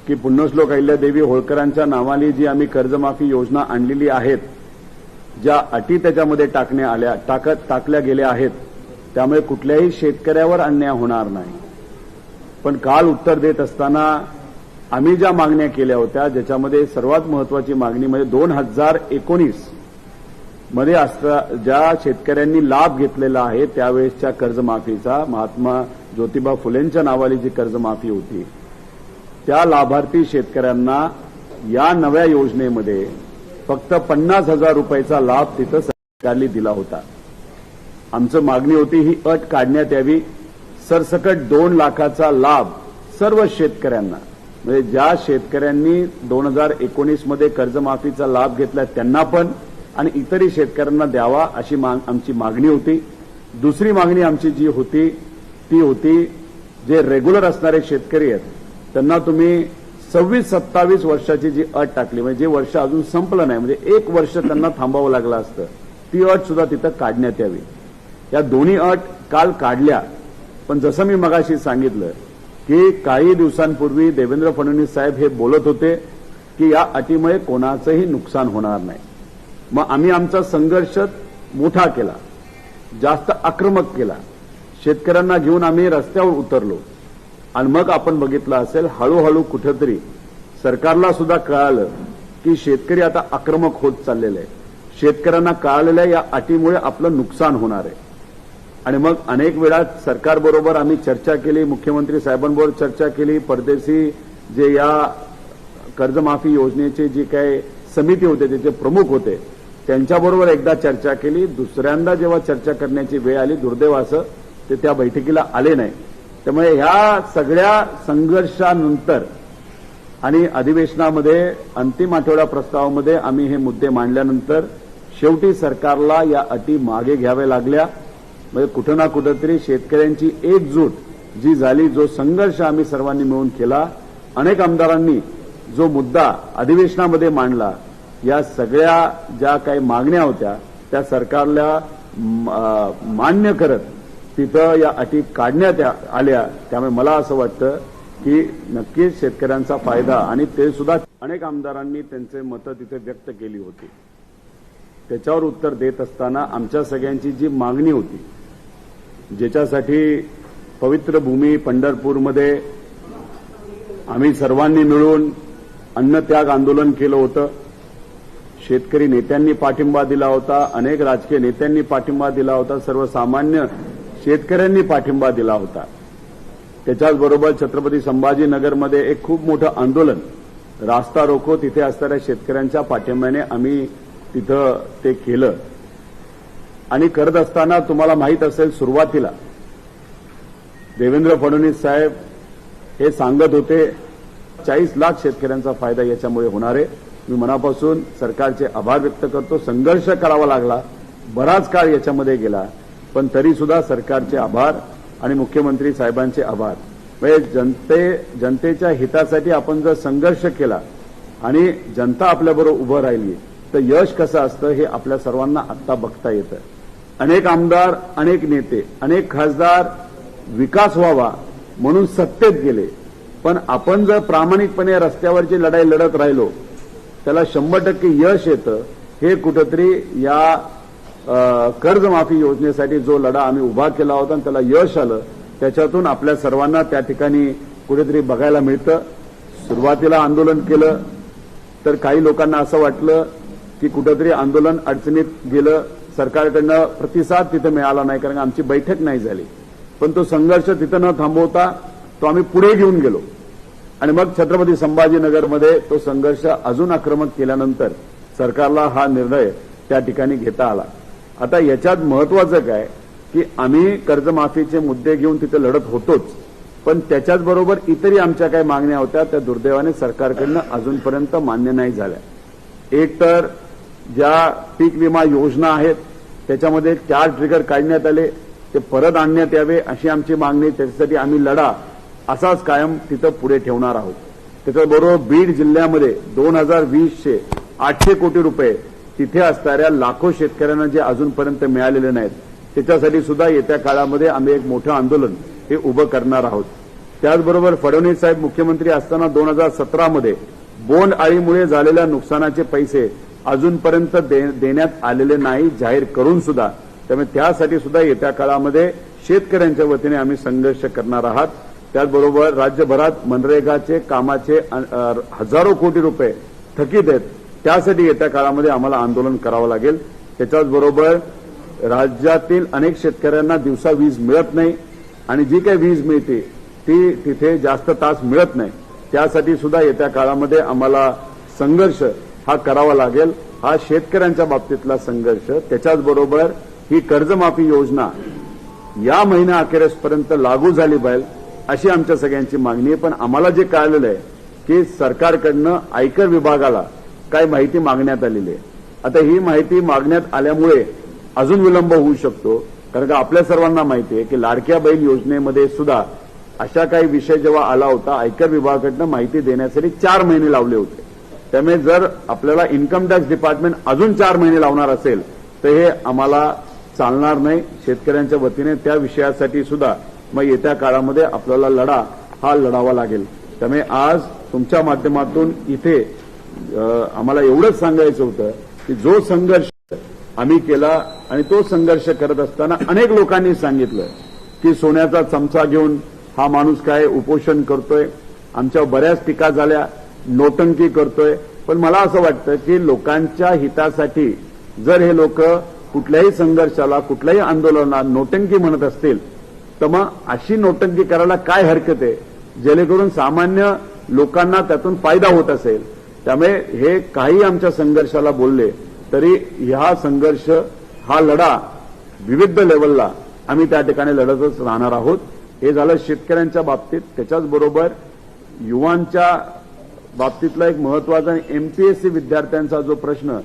की पुण्यश्लोक अहिल्यादेवी होळकरांच्या नावाने जी आम्ही कर्जमाफी योजना आणलेली आहेत, ज्या अटी त्याच्यामध्ये टाकल्या गेल्या आहेत, त्यामुळे कुठल्याही शेतकऱ्यावर अन्याय होणार नाही. पण काल उत्तर देत असताना आम्ही ज्या मागण्या केल्या होत्या, ज्याच्यामध्ये सर्वात महत्वाची मागणी म्हणजे 2019 मध्ये ज्या शेतकऱ्यांनी लाभ घेतलेला आहे त्यावेळेसच्या कर्जमाफीचा, महात्मा ज्योतिबा फुलेंच्या नावाने जी कर्जमाफी होती, त्या लाभार्थी शेतकऱ्यांना या नव्या योजनेमध्ये फक्त 50,000 रुपयाचा लाभ तिथं सरकारने दिला होता. आमचं मागणी होती ही अट काढण्यात यावी. सरसकट 2 लाखाचा लाभ सर्व शेतकऱ्यांना, म्हणजे ज्या शेतकऱ्यांनी 2019 मध्ये कर्जमाफीचा लाभ घेतला त्यांना पण आणि इतरही शेतकऱ्यांना द्यावा अशी आमची मागणी होती. दुसरी मागणी आमची जी होती ती होती, जे रेग्युलर असणारे शेतकरी आहेत त्यांना तुम्ही 26-27 वर्षाची जी अट टाकली, म्हणजे जे वर्ष अजून संपलं नाही, म्हणजे 1 वर्ष त्यांना थांबावं लागलं असतं, ती अट सुद्धा तिथं काढण्यात यावी. या दोन्ही अट काल काढल्या. पण जसं मी मगाशी सांगितलं की काही दिवसांपूर्वी देवेंद्र फडणवीस साहेब हे बोलत होते की या अटीमुळे कोणाचंही नुकसान होणार नाही. मग आम्ही आमचा संघर्ष मोठा केला, जास्त आक्रमक केला, शेतकऱ्यांना घेऊन आम्ही रस्त्यावर उतरलो. आणि मग आपण बघितलं असेल, हळूहळू कुठेतरी सरकारला सुद्धा कळालं की शेतकरी आता आक्रमक होत चाललेले आहे. शेतकऱ्यांना कळालेलं आहे या अटीमुळे आपलं नुकसान होणार आहे. आणि मग अनेक वेळा सरकारबरोबर आम्ही चर्चा केली, मुख्यमंत्री साहेबांबरोबर चर्चा केली, परदेशी जे या कर्जमाफी योजनेचे जे काही समिती होते, त्याचे प्रमुख होते, त्यांच्याबरोबर एकदा चर्चा केली. दुसऱ्यांदा जेव्हा चर्चा करण्याची वेळ आली, दुर्दैवाचं ते त्या बैठकीला आले नाही. त्यामुळे ह्या सगळ्या संघर्षानंतर आणि अधिवेशनामध्ये अंतिम आठवडा प्रस्तावामध्ये आम्ही हे मुद्दे मांडल्यानंतर शेवटी सरकारला या अटी मागे घ्याव्या लागल्या. म्हणजे कुठं ना कुठंतरी शेतकऱ्यांची एकजूट जी झाली, जो संघर्ष आम्ही सर्वांनी मिळून केला, अनेक आमदारांनी जो मुद्दा अधिवेशनामध्ये मांडला, या सगळ्या ज्या काही मागण्या होत्या त्या सरकारला मान्य करत तिथं या अटी काढण्यात आल्या. त्यामुळे मला असं वाटतं की नक्कीच शेतकऱ्यांचा फायदा, आणि ते सुद्धा अनेक आमदारांनी त्यांचे मतं तिथे व्यक्त केली होती. त्याच्यावर उत्तर देत असताना आमच्या सगळ्यांची जी मागणी होती, ज्याच्यासाठी पवित्र भूमी पंढरपूरमध्ये आम्ही सर्वांनी मिळून अन्नत्याग आंदोलन केलं होतं, शेतकरी नेत्यांनी पाठिंबा दिला होता, अनेक राजकीय नेत्यांनी पाठिंबा दिला होता, सर्वसामान्य शेतकऱ्यांनी पाठिंबा दिला होता. त्याच्याचबरोबर छत्रपती संभाजीनगरमध्ये एक खूप मोठं आंदोलन, रास्ता रोको, तिथे असणाऱ्या शेतकऱ्यांच्या पाठिंब्याने आम्ही तिथं ते केलं. आणि करत असताना तुम्हाला माहीत असेल, सुरुवातीला देवेंद्र फडणवीस साहेब हे सांगत होते 40 लाख शेतकऱ्यांचा फायदा याच्यामुळे होणार आहे. मी मनापासून सरकारचे आभार व्यक्त करतो. संघर्ष करावा लागला, बराच काळ याच्यामध्ये गेला, पण तरी सुद्धा सरकारचे आभार आणि मुख्यमंत्री साहेबांचे आभार. म्हणजे जनतेच्या हितासाठी आपण जर संघर्ष केला आणि जनता आपल्याबरोबर उभं राहिली तर यश कसं असतं हे आपल्या सर्वांना आत्ता बघता येतं. अनेक आमदार, अनेक नेते, अनेक खासदार विकास व्हावा म्हणून सत्तेत गेले, पण आपण जर प्रामाणिकपणे रस्त्यावरची लढाई लढत राहिलो त्याला 100% यश येतं. हे कुठंतरी या कर्जमाफी योजनेसाठी जो लढा आम्ही उभा केला होता आणि त्याला यश आलं, त्याच्यातून आपल्या सर्वांना त्या ठिकाणी कुठेतरी बघायला मिळतं. सुरुवातीला आंदोलन केलं तर काही लोकांना असं वाटलं की कुठंतरी आंदोलन अडचणीत गेलं, सरकारकडनं प्रतिसाद तिथं मिळाला नाही कारण आमची बैठक नाही झाली. पण तो संघर्ष तिथं न थांबवता तो आम्ही पुढे घेऊन गेलो आणि मग छत्रपती संभाजीनगरमध्ये तो संघर्ष अजून आक्रमक केल्यानंतर सरकारला हा निर्णय त्या ठिकाणी घेता आला. आता याच्यात महत्वाचं काय की आम्ही कर्जमाफीचे मुद्दे घेऊन तिथे लढत होतोच, पण त्याच्याचबरोबर इतरही आमच्या काही मागण्या होत्या त्या दुर्दैवाने सरकारकडनं अजूनपर्यंत मान्य नाही झाल्या. एक तर ज्या पीक विमा योजना आहेत त्याच्यामध्ये 4 ट्रिगर काढण्यात आले, ते परत आणण्यात यावे अशी आमची मागणी. त्याच्यासाठी आम्ही लढा असाच कायम तिथं पुढे ठेवणार आहोत. त्याच्याबरोबर बीड जिल्ह्यामध्ये 2020चे 800 कोटी रुपये तिथे असणाऱ्या लाखो शेतकऱ्यांना जे अजूनपर्यंत मिळालेले नाहीत त्याच्यासाठी सुद्धा येत्या काळामध्ये आम्ही एक मोठं आंदोलन हे उभं करणार आहोत. त्याचबरोबर फडणवीस साहेब मुख्यमंत्री असताना 2017 मध्ये बोंड अळीमुळे झालेल्या नुकसानाचे पैसे अजूनपर्यंत देण्यात आलेले नाही जाहीर करून सुद्धा. त्यामुळे त्यासाठी सुद्धा येत्या काळामध्ये शेतकऱ्यांच्या वतीने आम्ही संघर्ष करणार आहात. त्याचबरोबर राज्यभरात मनरेगाचे कामाचे हजारो कोटी रुपये थकीत आहेत. त्यासाठी येत्या काळामध्ये आम्हाला आंदोलन करावं लागेल. त्याच्याचबरोबर राज्यातील अनेक शेतकऱ्यांना दिवसा वीज मिळत नाही आणि जी काही वीज मिळते ती तिथे जास्त तास मिळत नाही. त्यासाठी सुद्धा येत्या काळामध्ये आम्हाला संघर्ष हा करावा लागेल. हा शेतकऱ्यांच्या बाबतीतला संघर्ष. त्याच्याचबरोबर ही कर्जमाफी योजना या महिन्या अखेरपर्यंत लागू झाली पाहिजे अशी आमच्या सगळ्यांची मागणी आहे. पण आम्हाला जे कळलेलं आहे की सरकारकडनं आयकर विभागाला काय माहिती मागण्यात आलेली आहे. आता ही माहिती मागण्यात आल्यामुळे अजून विलंब होऊ शकतो. कारण का आपल्या सर्वांना माहिती आहे की लाडक्या बहीण योजनेमध्ये सुद्धा अशा काही विषय जेव्हा आला होता आयकर विभागाकडनं माहिती देण्यासाठी 4 महिने लावले होते. त्यामुळे जर आपल्याला इन्कम टॅक्स डिपार्टमेंट अजून 4 महिने लावणार असेल तर हे आम्हाला चालणार नाही. शेतकऱ्यांच्या वतीने त्या विषयासाठी सुद्धा मग येत्या काळामध्ये आपल्याला लढा हा लढावा लागेल. त्यामुळे आज तुमच्या माध्यमातून इथे आम्हाला एवढंच सांगायचं होतं की जो संघर्ष आम्ही केला आणि तो संघर्ष करत असताना अनेक लोकांनी सांगितलं की सोन्याचा चमचा घेऊन हा माणूस काय उपोषण करतोय, आमच्यावर बऱ्याच टीका झाल्या, नोटंकी करतोय. पण मला असं वाटतं की लोकांच्या हितासाठी जर हे लोक कुठल्याही संघर्षाला कुठल्याही आंदोलनाला नोटंकी म्हणत असतील तर मग अशी नोटंकी करायला काय हरकत आहे जेणेकरून सामान्य लोकांना त्यातून फायदा होत असेल. त्यामुळे हे काही आमच्या संघर्षाला बोलले तरी हा संघर्ष हा लढा विविध लेवलला आम्ही त्या ठिकाणी लढतच राहणार आहोत. हे झालं शेतकऱ्यांच्या बाबतीत. त्याच्याचबरोबर युवांच्या बाबतीतला एक महत्वाचा एमपीएससी विद्यार्थ्यांचा जो प्रश्न